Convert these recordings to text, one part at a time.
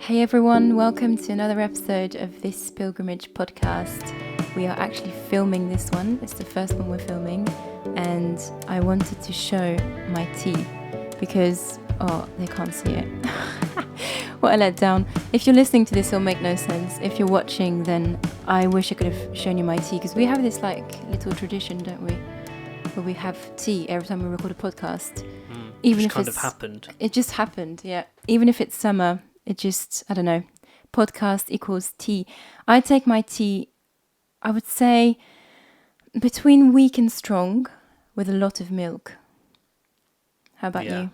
Hey everyone, welcome to another episode of this pilgrimage podcast. We are actually filming this one. It's the first one we're filming, and I wanted to show my tea because, they can't see it. What a letdown. If you're listening to this, it'll make no sense. If you're watching, then I wish I could have shown you my tea, because we have this little tradition, don't we? Where we have tea every time we record a podcast. Even if it's happened. It just happened, yeah. Even if it's summer, it just, I don't know. Podcast equals tea. I take my tea, I would say, between weak and strong with a lot of milk. How about you?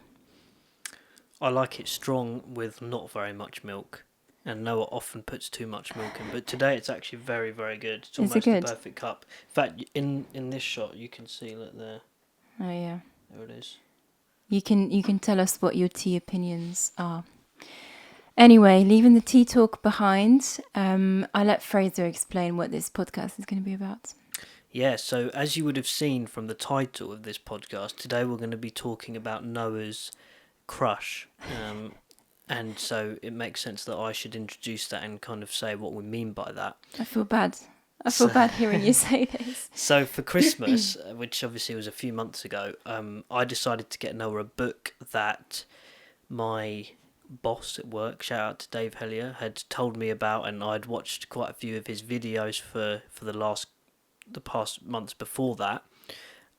I like it strong with not very much milk. And Noah often puts too much milk in. But today it's actually very, very good. It's almost the perfect cup. In fact, in this shot, you can see, look there. Oh, yeah. There it is. You can tell us what your tea opinions are. Anyway, leaving the tea talk behind, I'll let Fraser explain what this podcast is going to be about. Yeah, so as you would have seen from the title of this podcast, today we're going to be talking about Noah's crush. And so it makes sense that I should introduce that and kind of say what we mean by that. I feel bad. I feel bad hearing you say this. So for Christmas, which obviously was a few months ago, I decided to get Noah a book that my boss at work, shout out to Dave Hellier, had told me about, and I'd watched quite a few of his videos for the past months before that.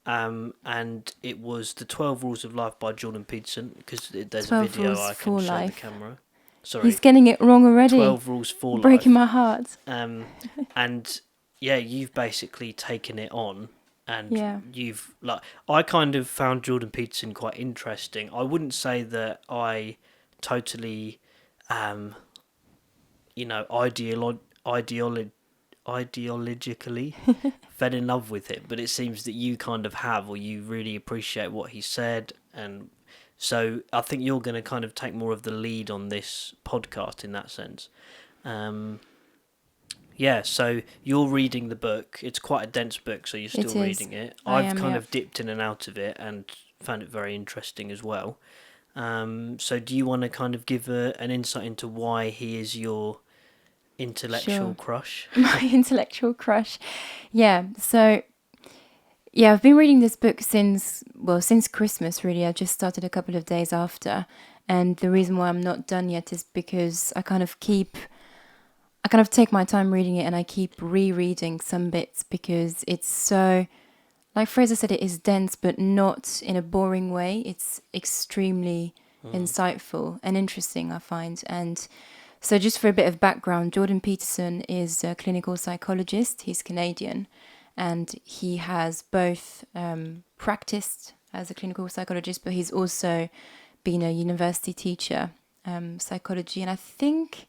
And it was the 12 Rules of Life by Jordan Peterson, because there's a video I can show the camera. Sorry. He's getting it wrong already. 12 Rules for Breaking Life. my heart. And yeah, you've basically taken it on, and you've I kind of found Jordan Peterson quite interesting. I wouldn't say that I totally, ideologically fell in love with it, but it seems that you kind of have, or you really appreciate what he said, and so I think you're going to kind of take more of the lead on this podcast in that sense. So you're reading the book. It's quite a dense book, so you're still reading it. I've kind of dipped in and out of it and found it very interesting as well. So do you want to kind of give an insight into why he is your intellectual crush? My intellectual crush. Yeah, so I've been reading this book since Christmas, really. I just started a couple of days after, and the reason why I'm not done yet is because I kind of take my time reading it, and I keep rereading some bits because it's so, like Fraser said, it is dense, but not in a boring way. It's extremely insightful and interesting, I find. And so just for a bit of background, Jordan Peterson is a clinical psychologist. He's Canadian, and he has both practiced as a clinical psychologist, but he's also been a university teacher, psychology. And I think,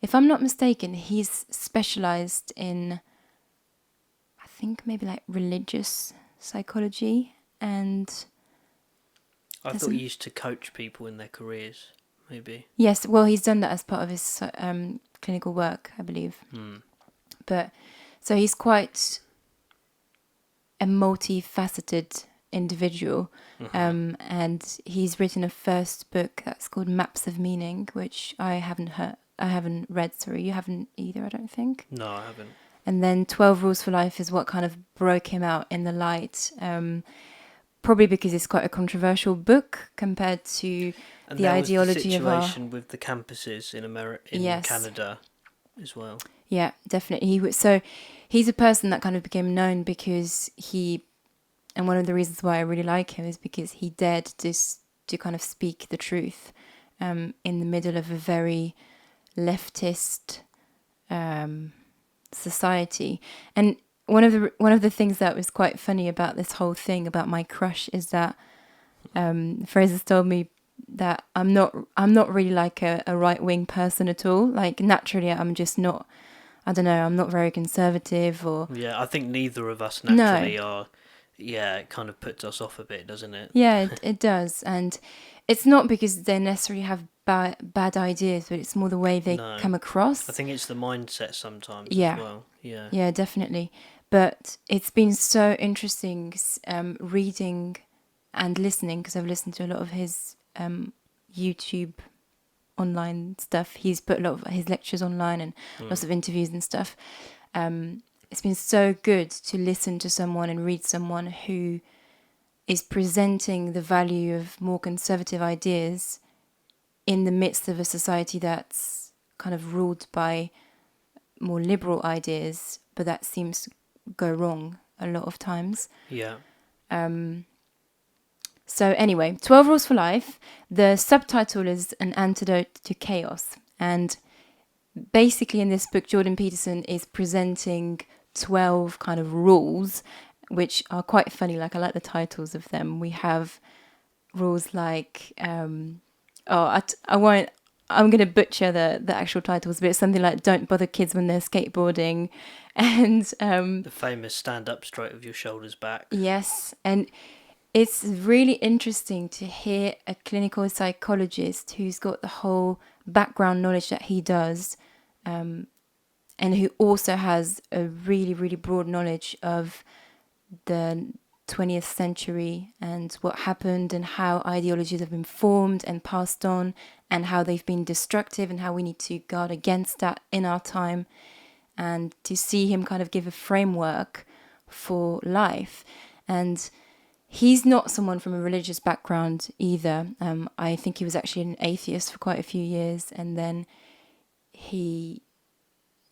if I'm not mistaken, he's specialized in, I think maybe religious psychology, and I thought he used to coach people in their careers, maybe. Yes, well, he's done that as part of his clinical work, I believe. But so he's quite a multifaceted individual, and he's written a first book that's called Maps of Meaning, which I haven't read. Sorry, you haven't either, I don't think. No, I haven't. And then 12 Rules for Life is what kind of broke him out in the light, probably because it's quite a controversial book compared to the ideology of our... And the situation with the campuses in Canada as well. Yeah, definitely. So he's a person that kind of became known because and one of the reasons why I really like him is because he dared to kind of speak the truth in the middle of a very leftist society. And one of the things that was quite funny about this whole thing about my crush is that Fraser's told me that I'm not really like a right-wing person at all. Like, naturally I'm just not, I don't know, I'm not very conservative or... Yeah, I think neither of us naturally are. Yeah, it kind of puts us off a bit, doesn't it? Yeah, it does. And it's not because they necessarily have bad ideas, but it's more the way they come across. I think it's the mindset sometimes as well. Yeah. Yeah, definitely. But it's been so interesting reading and listening, because I've listened to a lot of his YouTube online stuff. He's put a lot of his lectures online and lots of interviews and stuff. It's been so good to listen to someone and read someone who is presenting the value of more conservative ideas in the midst of a society that's kind of ruled by more liberal ideas, but that seems to go wrong a lot of times. Yeah. So anyway, 12 Rules for Life. The subtitle is An Antidote to Chaos. And basically in this book, Jordan Peterson is presenting 12 kind of rules, which are quite funny. Like, I like the titles of them. We have rules like, I'm going to butcher the actual titles, but it's something like don't bother kids when they're skateboarding. And The famous stand up straight with your shoulders back. yes, and it's really interesting to hear a clinical psychologist who's got the whole background knowledge that he does, and who also has a really, really broad knowledge of the 20th century and what happened and how ideologies have been formed and passed on and how they've been destructive and how we need to guard against that in our time. And to see him kind of give a framework for life. And he's not someone from a religious background either. I think he was actually an atheist for quite a few years, and then he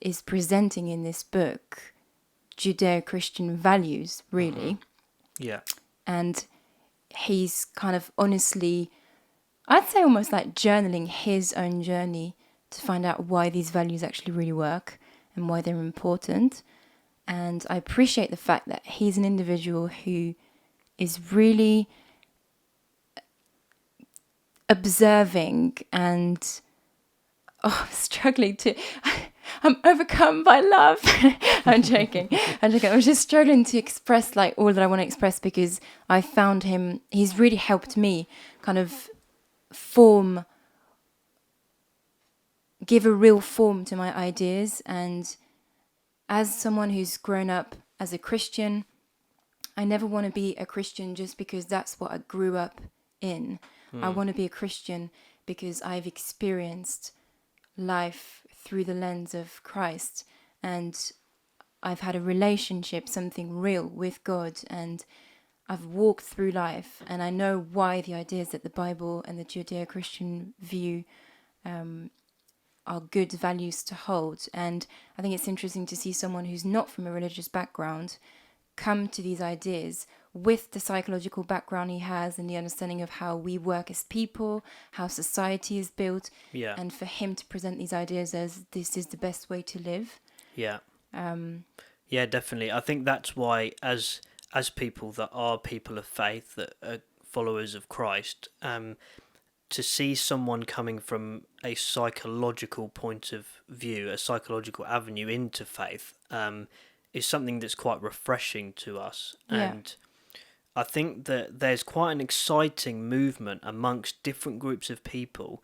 is presenting in this book Judeo-Christian values, really. Yeah. And he's kind of honestly, I'd say almost like journaling his own journey to find out why these values actually really work and why they're important. And I appreciate the fact that he's an individual who is really observing and struggling to... I'm overcome by love. I'm joking. I was just struggling to express like all that I want to express, because I found he's really helped me kind of give a real form to my ideas. And as someone who's grown up as a Christian, I never want to be a Christian just because that's what I grew up in. I want to be a Christian because I've experienced life through the lens of Christ, and I've had a relationship, something real with God, and I've walked through life, and I know why the ideas that the Bible and the Judeo-Christian view are good values to hold. And I think it's interesting to see someone who's not from a religious background come to these ideas with the psychological background he has and the understanding of how we work as people, how society is built, and for him to present these ideas as this is the best way to live. Yeah. Yeah, definitely. I think that's why, as people that are people of faith, that are followers of Christ, to see someone coming from a psychological point of view, a psychological avenue into faith, is something that's quite refreshing to us. And I think that there's quite an exciting movement amongst different groups of people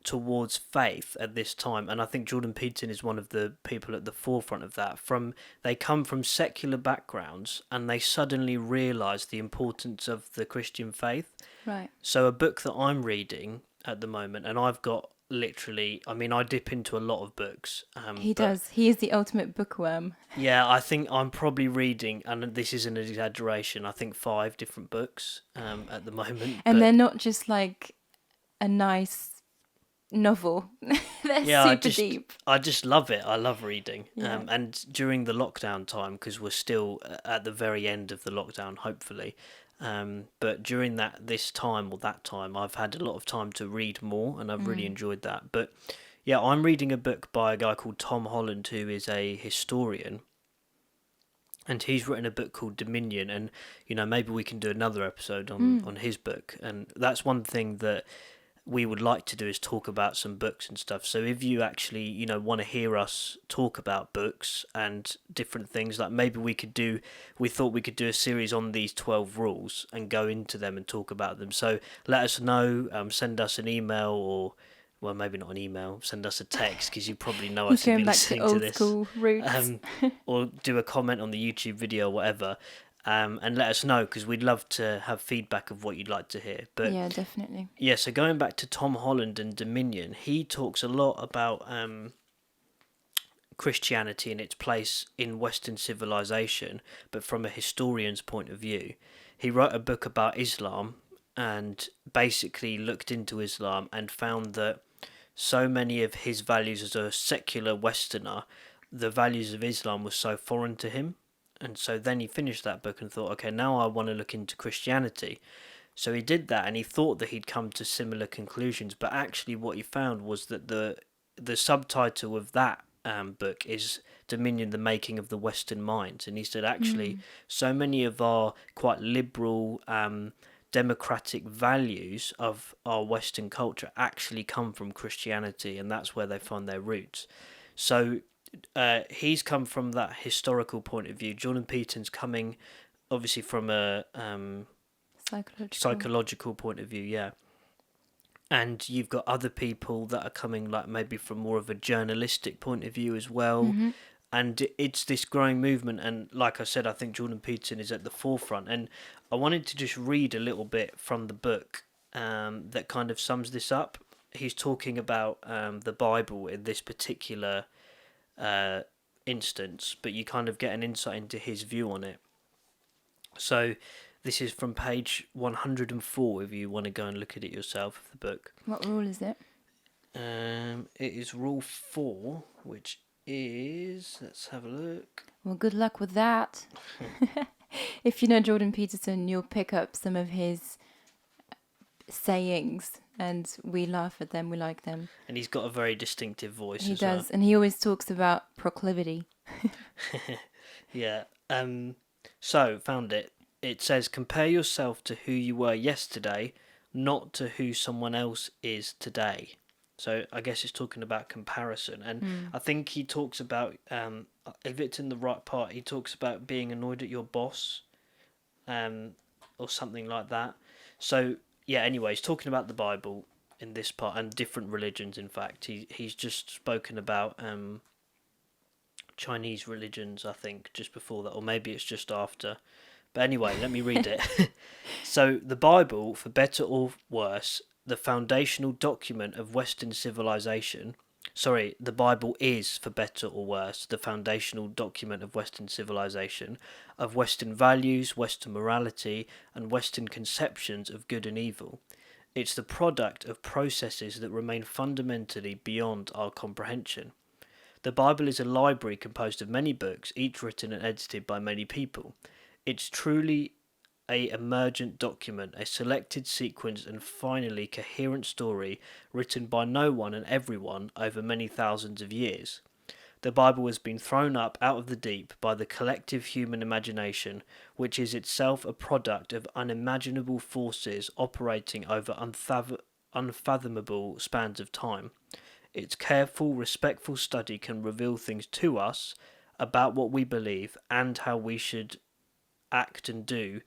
towards faith at this time, and I think Jordan Peterson is one of the people at the forefront of that. They come from secular backgrounds and they suddenly realise the importance of the Christian faith. Right. So a book that I'm reading at the moment, and I've got literally, I mean, I dip into a lot of books. He does. He is the ultimate bookworm. Yeah, I think I'm probably reading, and this is an exaggeration, I think 5 different books at the moment. And they're not just like a nice novel. They're super deep. I just love it. I love reading. Yeah. And during the lockdown time, because we're still at the very end of the lockdown, hopefully. But during that time, I've had a lot of time to read more, and I've really enjoyed that. But yeah, I'm reading a book by a guy called Tom Holland, who is a historian, and he's written a book called Dominion. And maybe we can do another episode on his book. And that's one thing that we would like to do, is talk about some books and stuff. So if you actually want to hear us talk about books and different things, like maybe we thought we could do a series on these 12 rules and go into them and talk about them. So let us know, send us an email, or well, maybe not an email, send us a text, because you probably know us if you're listening to this. Going back to old school roots. Or do a comment on the YouTube video or whatever. and let us know because we'd love to have feedback of what you'd like to hear. But Yeah, definitely. yeah, so going back to Tom Holland and Dominion, he talks a lot about Christianity and its place in Western civilization, but from a historian's point of view. He wrote a book about Islam and basically looked into Islam and found that so many of his values as a secular Westerner, the values of Islam were so foreign to him. And so then he finished that book and thought, okay, now I want to look into Christianity. So he did that and he thought that he'd come to similar conclusions, but actually what he found was that the subtitle of that book is Dominion, the Making of the Western Mind. And he said, actually, so many of our quite liberal, democratic values of our Western culture actually come from Christianity, and that's where they find their roots. So he's come from that historical point of view. Jordan Peterson's coming, obviously, from a Psychological. psychological point of view, yeah. And you've got other people that are coming, like maybe from more of a journalistic point of view as well. And it's this growing movement. And like I said, I think Jordan Peterson is at the forefront. And I wanted to just read a little bit from the book that kind of sums this up. He's talking about the Bible in this particular instance, but you kind of get an insight into his view on it. So this is from page 104 if you want to go and look at it yourself, the book. What rule is it? It is rule 4, which is, let's have a look. Well, good luck with that. If you know Jordan Peterson, you'll pick up some of his sayings, and we laugh at them, we like them. And he's got a very distinctive voice He as does, and he always talks about proclivity. well. Yeah. So, found it. It says, compare yourself to who you were yesterday, not to who someone else is today. So I guess it's talking about comparison. And I think he talks about, if it's in the right part, he talks about being annoyed at your boss, or something like that. So, yeah, anyway, he's talking about the Bible in this part and different religions, in fact. He's just spoken about Chinese religions, I think, just before that, or maybe it's just after. But anyway, let me read it. So, the Bible, for better or worse, the foundational document of Western civilization. Sorry, the Bible is, for better or worse, the foundational document of Western civilization, of Western values, Western morality, and Western conceptions of good and evil. It's the product of processes that remain fundamentally beyond our comprehension. The Bible is a library composed of many books, each written and edited by many people. It's truly a emergent document, a selected sequence and finally coherent story written by no one and everyone over many thousands of years. The Bible has been thrown up out of the deep by the collective human imagination, which is itself a product of unimaginable forces operating over unfathomable spans of time. Its careful, respectful study can reveal things to us about what we believe and how we should act and do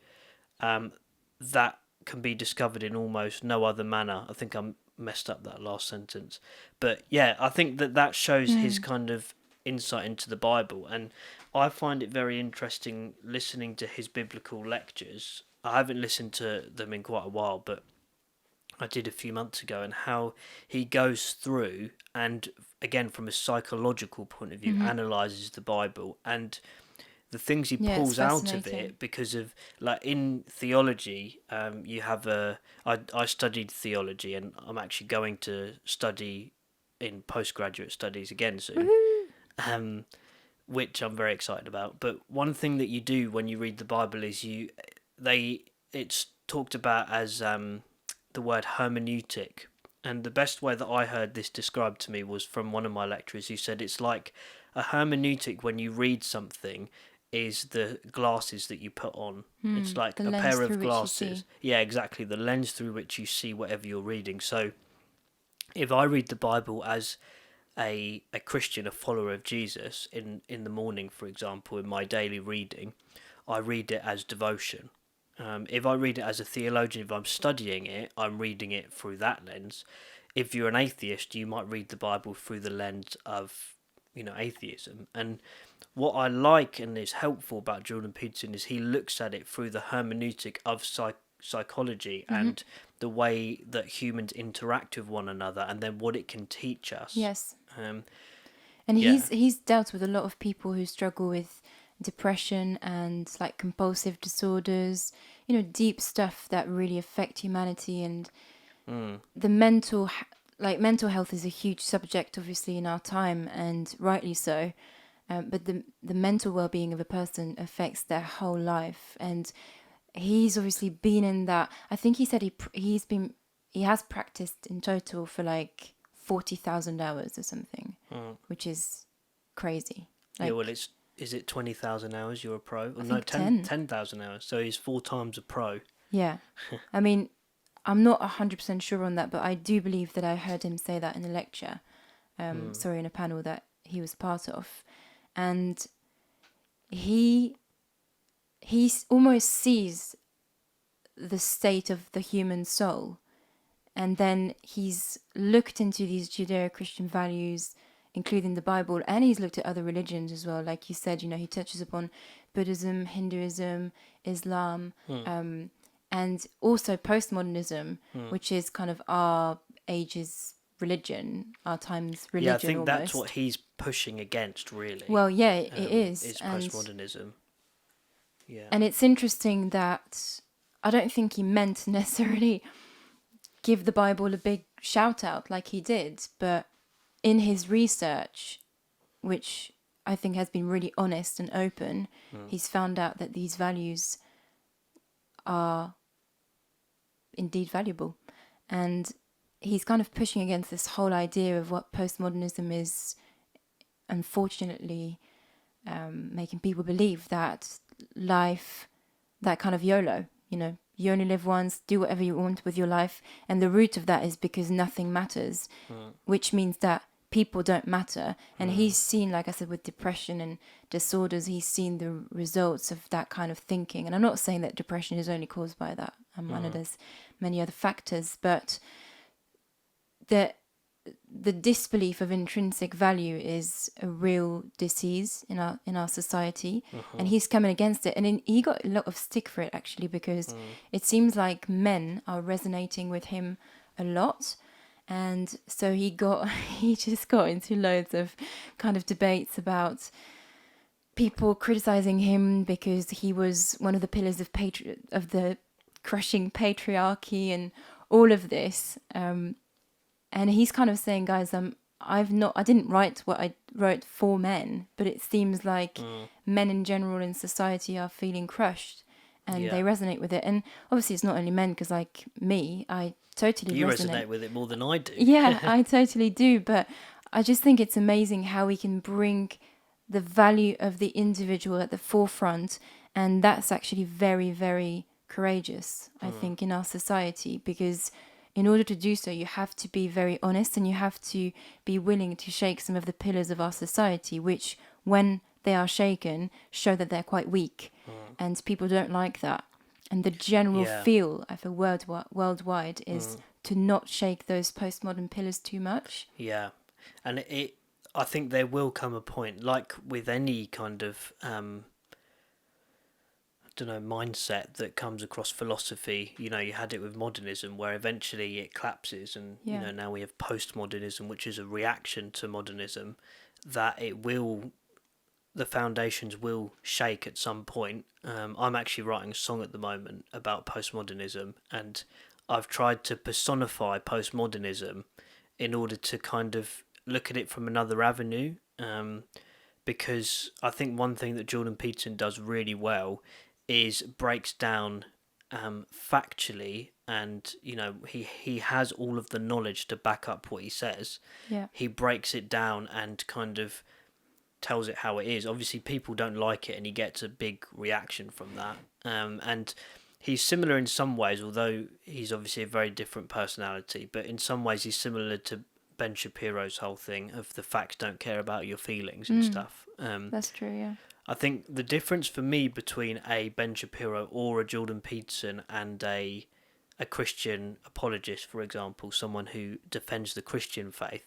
that can be discovered in almost no other manner. I think I messed up that last sentence. But yeah, I think that shows his kind of insight into the Bible. And I find it very interesting listening to his biblical lectures. I haven't listened to them in quite a while, but I did a few months ago, and how he goes through and, again, from a psychological point of view, analyses the Bible and the things he pulls out of it, because of, like, in theology, you have I studied theology, and I'm actually going to study in postgraduate studies again soon, which I'm very excited about. But one thing that you do when you read the Bible is it's talked about as the word hermeneutic. And the best way that I heard this described to me was from one of my lecturers who said it's like a hermeneutic when you read something is the glasses that you put on. It's like a pair of glasses. Yeah, exactly. The lens through which you see whatever you're reading. So if I read the Bible as a Christian, a follower of Jesus, in the morning, for example, in my daily reading, I read it as devotion. If I read it as a theologian, if I'm studying it, I'm reading it through that lens. If you're an atheist, you might read the Bible through the lens of atheism. And what I like and is helpful about Jordan Peterson is he looks at it through the hermeneutic of psychology Mm-hmm. and the way that humans interact with one another, and then what it can teach us. Yes. Um, And yeah. he's dealt with a lot of people who struggle with depression and like compulsive disorders, deep stuff that really affect humanity. And Mm. the mental health is a huge subject, obviously, in our time, and rightly so. But the mental well-being of a person affects their whole life, and he's obviously been in that. I think he said he has practiced in total for like 40,000 hours or something, which is crazy. Yeah, Like, well, is it 20,000 hours you're a pro? I Or no, think 10 10. 10,000 hours. So he's 4 times a pro. Yeah. I mean, I'm not 100% sure on that, but I do believe that I heard him say that in a lecture, in a panel that he was part of. And he almost sees the state of the human soul, and then he's looked into these Judeo-Christian values, including the Bible, and he's looked at other religions as well. Like you said, he touches upon Buddhism, Hinduism, Islam, and also postmodernism, which is kind of our age's religion, our time's Yeah, I religion think that's what almost. he's pushing against, really. Well, yeah, it is. Is postmodernism. Yeah. And it's interesting that I don't think he meant to necessarily give the Bible a big shout out like he did, but in his research, which I think has been really honest and open, he's found out that these values are indeed valuable. And he's kind of pushing against this whole idea of what postmodernism is, unfortunately, making people believe that life, that kind of YOLO, you only live once, do whatever you want with your life. And the root of that is because nothing matters, which means that people don't matter. And he's seen, like I said, with depression and disorders, he's seen the results of that kind of thinking. And I'm not saying that depression is only caused by that. I know there's many other factors, but the disbelief of intrinsic value is a real disease in our society, and he's coming against it. And he got a lot of stick for it, actually, because it seems like men are resonating with him a lot. And so he just got into loads of kind of debates about people criticizing him because he was one of the pillars of the crushing patriarchy and all of this. And he's kind of saying, guys, I didn't write what I wrote for men, but it seems like men in general in society are feeling crushed, and they resonate with it. And obviously, it's not only men, because like me, I totally You resonate. resonate with it more than I do. Yeah, I totally do. But I just think it's amazing how we can bring the value of the individual at the forefront, and that's actually very, very courageous, I think, in our society, because in order to do so, you have to be very honest, and you have to be willing to shake some of the pillars of our society, which, when they are shaken, show that they're quite weak. And people don't like that. And the general feel, I feel, worldwide is to not shake those postmodern pillars too much. Yeah. And I think there will come a point, like with any kind of mindset that comes across philosophy. You had it with modernism, where eventually it collapses, and now we have postmodernism, which is a reaction to modernism. That the foundations will shake at some point. I'm actually writing a song at the moment about postmodernism, and I've tried to personify postmodernism in order to kind of look at it from another avenue. Because I think one thing that Jordan Peterson does really well is breaks down factually, and he has all of the knowledge to back up what he says. He breaks it down and kind of tells it how it is. Obviously people don't like it, and he gets a big reaction from that, and he's similar in some ways, although he's obviously a very different personality. But in some ways he's similar to Ben Shapiro's whole thing of the facts don't care about your feelings and stuff. That's true, yeah. I think the difference for me between a Ben Shapiro or a Jordan Peterson and a Christian apologist, for example, someone who defends the Christian faith,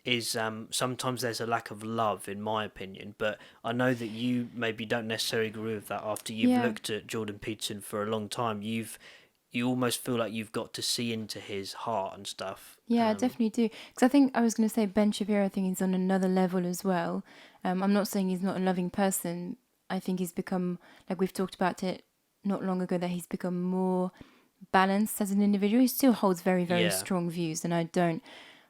is sometimes there's a lack of love, in my opinion. But I know that you maybe don't necessarily agree with that. After you've Yeah. looked at Jordan Peterson for a long time, you almost feel like you've got to see into his heart and stuff. Yeah, I definitely do. Because I think I was going to say Ben Shapiro, I think he's on another level as well. I'm not saying he's not a loving person. I think he's become, like we've talked about it not long ago, that he's become more balanced as an individual. He still holds very, very Yeah, strong views, and I don't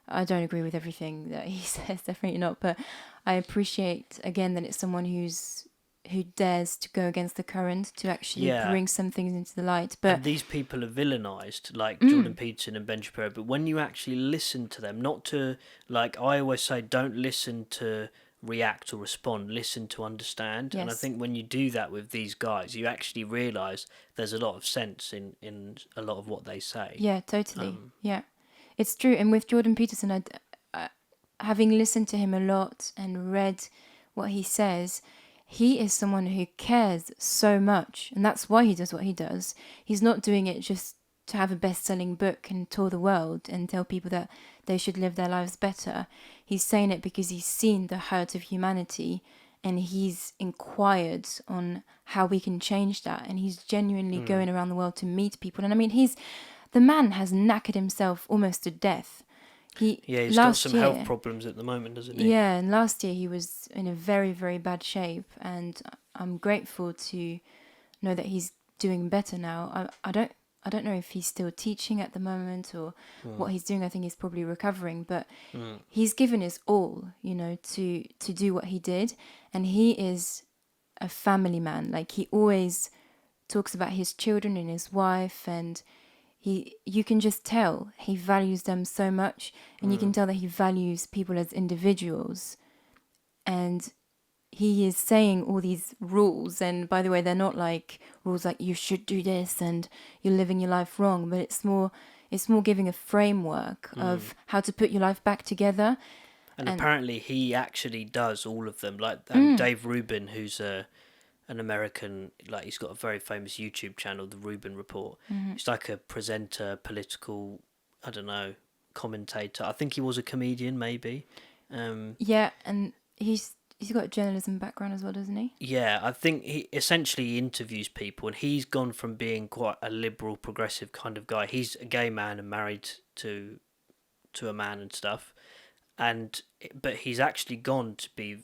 agree with everything that he says, definitely not. But I appreciate again that it's someone who dares to go against the current to actually yeah. bring some things into the light. But And these people are villainized, like Jordan Peterson and Ben Shapiro. But when you actually listen to them, not to, like I always say, don't listen to react or respond, listen to understand. And I yes, think when you do that with these guys, you actually realise there's a lot of sense in a lot of what they say. yeah, totally, yeah, it's true. And with Jordan Peterson, having listened to him a lot and read what he says, he is someone who cares so much, and that's why he does what he does. He's not doing it just to have a best-selling book and tour the world and tell people that they should live their lives better. He's saying it because he's seen the hurt of humanity, and he's inquired on how we can change that, and he's genuinely going around the world to meet people. And I mean, the man has knackered himself almost to death. He Yeah, he's got last some health year, problems at the moment, doesn't he? yeah, and last year he was in a very, very bad shape, and I'm grateful to know that he's doing better now. I don't know if he's still teaching at the moment or what he's doing. I think he's probably recovering, but he's given his all, to do what he did, and he is a family man. Like, he always talks about his children and his wife, and you can just tell he values them so much, and you can tell that he values people as individuals. And he is saying all these rules, and by the way, they're not like rules like you should do this and you're living your life wrong, but it's more giving a framework of how to put your life back together. And And apparently he actually does all of them. Like Dave Rubin, who's an American, like he's got a very famous YouTube channel, The Rubin Report. He's like a presenter, political, I don't know, commentator. I think he was a comedian, maybe. yeah, and he's got a journalism background as well, doesn't he? Yeah, I think he essentially interviews people, and he's gone from being quite a liberal, progressive kind of guy. He's a gay man and married to a man and stuff, but he's actually gone to be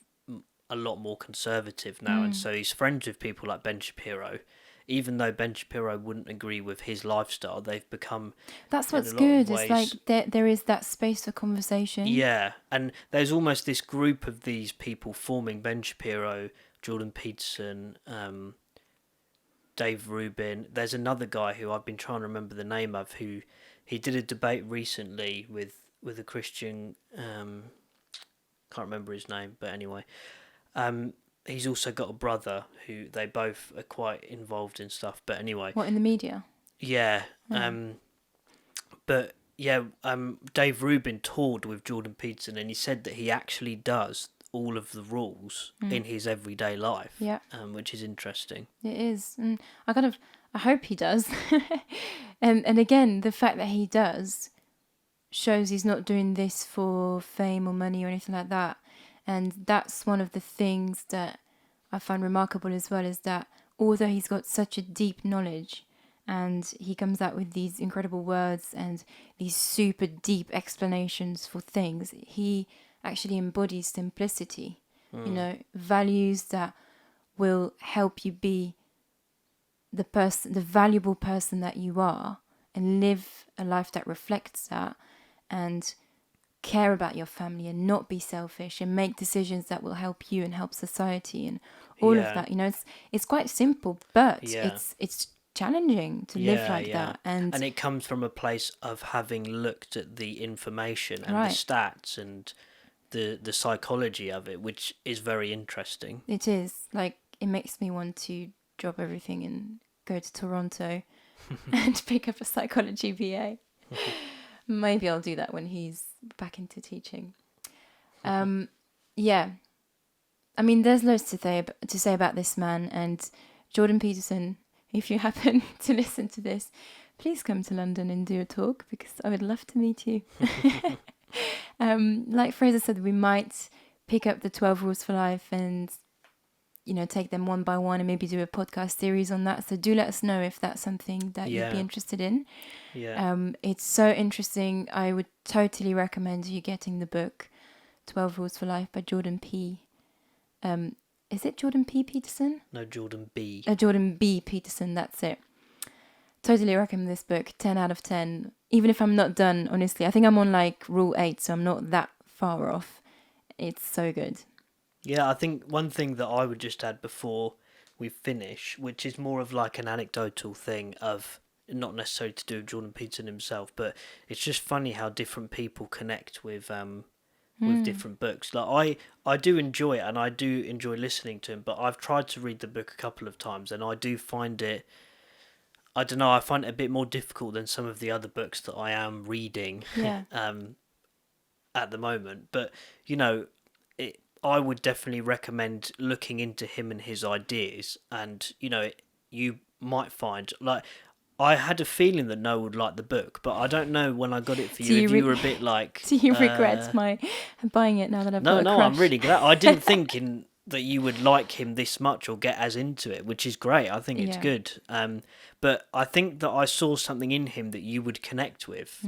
a lot more conservative now, and so he's friends with people like Ben Shapiro. Even though Ben Shapiro wouldn't agree with his lifestyle, they've become, That's in a what's lot of good. It's ways, like there is that space for conversation. yeah. And there's almost this group of these people forming: Ben Shapiro, Jordan Peterson, Dave Rubin. There's another guy who I've been trying to remember the name of, who he did a debate recently with a Christian. Can't remember his name, but anyway. He's also got a brother who they both are quite involved in stuff. But anyway, What, in the media? yeah. But yeah, Dave Rubin toured with Jordan Peterson, and he said that he actually does all of the rules in his everyday life. Yeah. Which is interesting. It is, and I hope he does. And again, the fact that he does shows he's not doing this for fame or money or anything like that. And that's one of the things that I find remarkable as well, is that although he's got such a deep knowledge and he comes out with these incredible words and these super deep explanations for things, he actually embodies simplicity, values that will help you be the valuable person that you are, and live a life that reflects that, and care about your family and not be selfish and make decisions that will help you and help society and all of Yeah. that. It's quite simple, but Yeah. it's challenging to live like that. And it comes from a place of having looked at the information and Right. the stats and the psychology of it, which is very interesting. it is like, it makes me want to drop everything and go to Toronto and pick up a psychology BA. Maybe I'll do that when he's back into teaching. Yeah. I mean, there's loads to say about this man, and Jordan Peterson. If you happen to listen to this, please come to London and do a talk, because I would love to meet you. Like Fraser said, we might pick up the 12 rules for life and take them one by one and maybe do a podcast series on that. So do let us know if that's something that you'd be Yeah, interested in. yeah. It's so interesting. I would totally recommend you getting the book 12 Rules for Life by Jordan P. Is it Jordan P. Peterson? No, Jordan B. Jordan B. Peterson, that's it. Totally recommend this book, 10 out of 10. Even if I'm not done, honestly. I think I'm on like rule 8, so I'm not that far off. It's so good. Yeah, I think one thing that I would just add before we finish, which is more of like an anecdotal thing of not necessarily to do with Jordan Peterson himself, but it's just funny how different people connect with different books. Like I do enjoy it and I do enjoy listening to him, but I've tried to read the book a couple of times and I do find it, I don't know, I find it a bit more difficult than some of the other books that I am reading Yeah. at the moment. But, you know, I would definitely recommend looking into him and his ideas. And, you know, you might find, like, I had a feeling that Noah would like the book, but I don't know when I got it for Do you, you if re- you were a bit like... Do you regret my buying it now that I've got a No, crush? I'm really glad. I didn't think that you would like him this much or get as into it, which is great. I think it's Yeah. good. But I think that I saw something in him that you would connect with.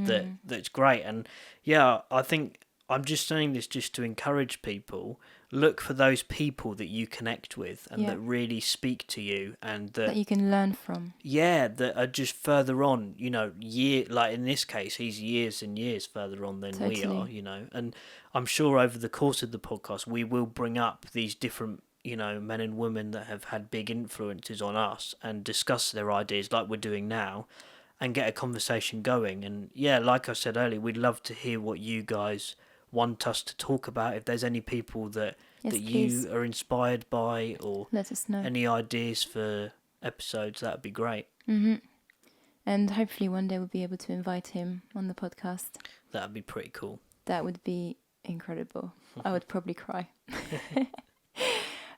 That's great. And yeah, I think I'm just saying this just to encourage people. Look for those people that you connect with and Yeah. that really speak to you and That you can learn from. yeah, that are just further on, you know, like in this case, he's years and years further on than we Totally. are, you know. And I'm sure over the course of the podcast, we will bring up these different, you know, men and women that have had big influences on us and discuss their ideas like we're doing now and get a conversation going. And yeah, like I said earlier, we'd love to hear what you guys want us to talk about. If there's any people that Yes, that please. you are inspired by or Let us know. any ideas for episodes, that would be great. And hopefully one day we'll be able to invite him on the podcast. That would be pretty cool. That would be incredible. I would probably cry.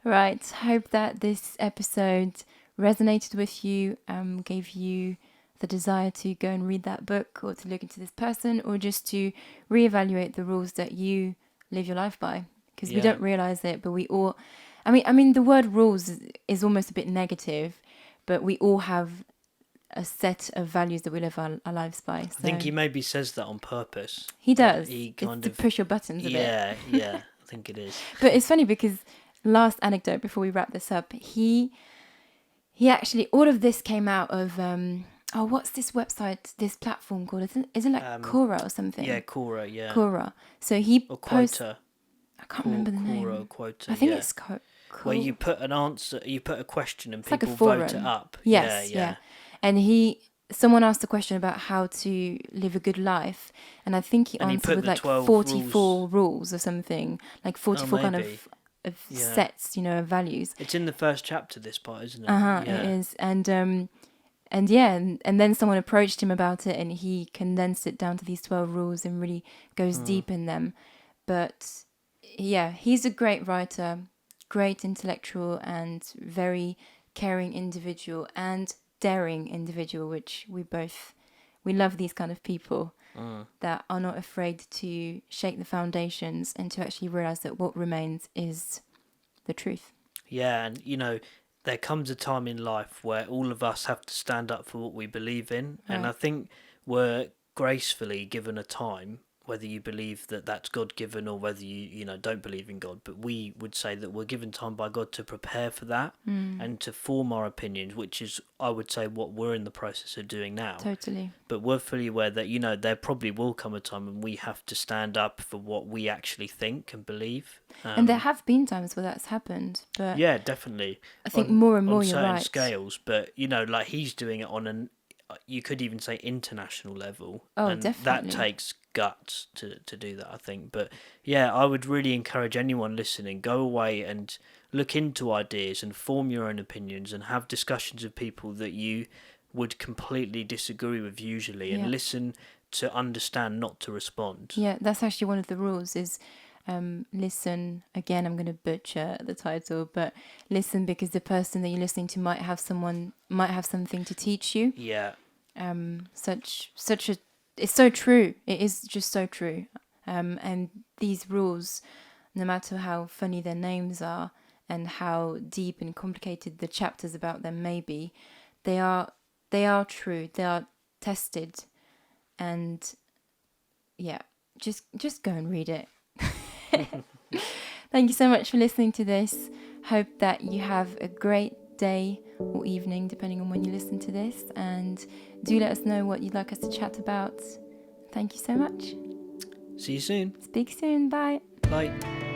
Right. Hope that this episode resonated with you, gave you the desire to go and read that book or to look into this person or just to reevaluate the rules that you live your life by. Because we Yeah. don't realize it, but we all... I mean, the word rules is almost a bit negative, but we all have a set of values that we live our lives by. So I think he maybe says that on purpose. he does. He It's kind to of push your buttons a bit. yeah, I think it is. But it's funny because last anecdote before we wrap this up, he actually, all of this came out of what's this website, this platform called? Is it like Quora or something? Yeah, Quora, yeah. Quora. So he Or posts. Quota. I can't remember the name. Quora or Quota. I think yeah. it's Where you put an answer, you put a question and It's like a people vote it forum. up. Yes, yeah. And someone asked a question about how to live a good life, and I think he And he answered put with the like 12 44 rules or something, like 44 kind maybe. of Yeah. sets, of values. It's in the first chapter, this part, isn't it? Yeah. It is. And yeah, and then someone approached him about it and he condensed it down to these 12 rules and really goes deep in them. But yeah, he's a great writer, great intellectual and very caring individual and daring individual, which we love these kind of people that are not afraid to shake the foundations and to actually realize that what remains is the truth. Yeah, and there comes a time in life where all of us have to stand up for what we believe in, and I think we're gracefully given a time, whether you believe that that's God-given or whether you don't believe in God, but we would say that we're given time by God to prepare for that and to form our opinions, which is, I would say, what we're in the process of doing now. Totally. But we're fully aware that, there probably will come a time when we have to stand up for what we actually think and believe. And there have been times where that's happened, but Yeah, definitely. I think more and more on you're certain right. scales, but like he's doing it on you could even say international level. Oh, and definitely. that takes guts to do that, I think. But yeah, I would really encourage anyone listening, go away and look into ideas and form your own opinions and have discussions with people that you would completely disagree with usually, and listen to understand, not to respond. Yeah, that's actually one of the rules is listen. Again, I'm going to butcher the title, but listen because the person that you're listening to might have something to teach you. Yeah. It's so true. It is just so true. And these rules, no matter how funny their names are and how deep and complicated the chapters about them may be, they are true. They are tested, and yeah, just go and read it. Thank you so much for listening to this. Hope that you have a great day or evening, depending on when you listen to this. And do let us know what you'd like us to chat about. Thank you so much. See you soon. Speak soon. Bye. Bye.